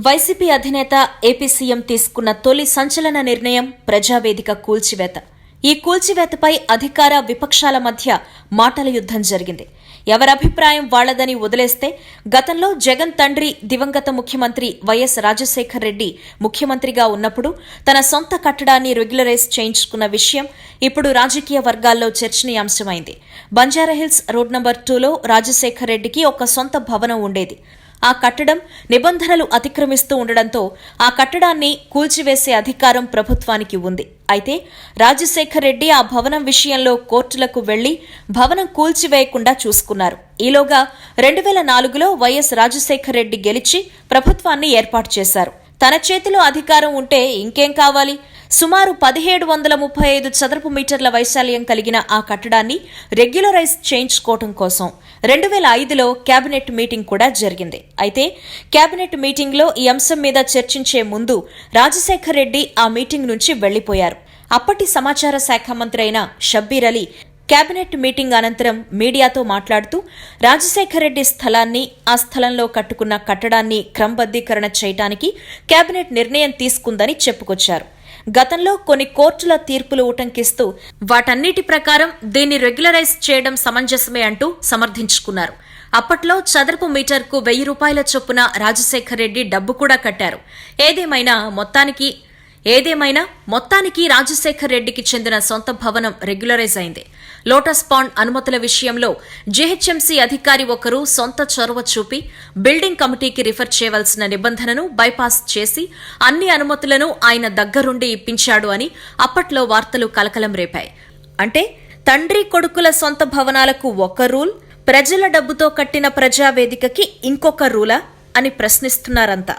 YCP అధినేత AP CM తీసుకున్న తొలి సంచలన నిర్ణయం ప్రజావేదిక కూల్చివేత. ఈ కూల్చివేతపై అధికార విపక్షాల మధ్య మాటల యుద్ధం జరిగింది. ఎవరభిప్రాయం వాళ్లదని వదిలేస్తే గతంలో జగన్ తండ్రి దివంగత ముఖ్యమంత్రి వైఎస్ రాజశేఖర్ రెడ్డి ముఖ్యమంత్రిగా ఉన్నప్పుడు తన సొంత కట్టడాన్ని రెగ్యులరైజ్ చేయించుకున్న విషయం ఇప్పుడు రాజకీయ వర్గాల్లో చర్చనీయాంశమైంది. బంజారాహిల్స్ రోడ్ నంబర్ 2లో రాజశేఖర్ రెడ్డికి ఒక సొంత భవనం ఉండేది. ఆ కట్టడం నిబంధనలు అతిక్రమిస్తూ ఉండడంతో ఆ కట్టడాన్ని కూల్చివేసే అధికారం ప్రభుత్వానికి ఉంది. అయితే రాజశేఖర్ రెడ్డి ఆ భవనం విషయంలో కోర్టులకు వెళ్లి భవనం కూల్చివేయకుండా చూసుకున్నారు. ఈలోగా 2004లో వైఎస్ రాజశేఖర్ రెడ్డి గెలిచి ప్రభుత్వాన్ని ఏర్పాటు చేశారు. తన చేతిలో అధికారం ఉంటే ఇంకేం కావాలి? సుమారు 1735 చదరపు మీటర్ల వైశాల్యం కలిగిన ఆ కట్టడాన్ని రెగ్యులరైజ్ చేయించుకోవడం కోసం 2005లో కేబినెట్ మీటింగ్ కూడా జరిగింది. అయితే కేబినెట్ మీటింగ్లో ఈ అంశం మీద చర్చించే ముందు రాజశేఖర్ రెడ్డి ఆ మీటింగ్ నుంచి వెళ్లిపోయారు. అప్పటి సమాచార శాఖ మంత్రి అయిన షబ్బీర్ అలీ కేబినెట్ మీటింగ్ అనంతరం మీడియాతో మాట్లాడుతూ రాజశేఖర్ రెడ్డి స్థలాన్ని, ఆ స్థలంలో కట్టుకున్న కట్టడాన్ని క్రమబద్దీకరణ చేయడానికి కేబినెట్ నిర్ణయం తీసుకుందని చెప్పుకొచ్చారు. గతంలో కొన్ని కోర్టుల తీర్పులు ఉటంకిస్తూ వాటన్నిటి ప్రకారం దీన్ని రెగ్యులరైజ్ చేయడం సమంజసమే అంటూ సమర్థించుకున్నారు. అప్పట్లో చదరపు మీటర్కు 1000 రూపాయల చొప్పున రాజశేఖర్ రెడ్డి డబ్బు కూడా కట్టారు. ఏదేమైనా మొత్తానికి రాజశేఖర్ రెడ్డికి చెందిన సొంత భవనం రెగ్యులరైజ్ అయింది. లోటస్ పాండ్ అనుమతుల విషయంలో జీహెచ్ఎంసీ అధికారి ఒకరు సొంత చొరవ చూపి బిల్డింగ్ కమిటీకి రిఫర్ చేయవలసిన నిబంధనను బైపాస్ చేసి అన్ని అనుమతులను ఆయన దగ్గరుండి ఇప్పించాడు అని అప్పట్లో వార్తలు కలకలం రేపాయి. అంటే తండ్రి కొడుకుల సొంత భవనాలకు ఒక రూల్, ప్రజల డబ్బుతో కట్టిన ప్రజావేదికకి ఇంకొక రూలా అని ప్రశ్నిస్తున్నారంతా.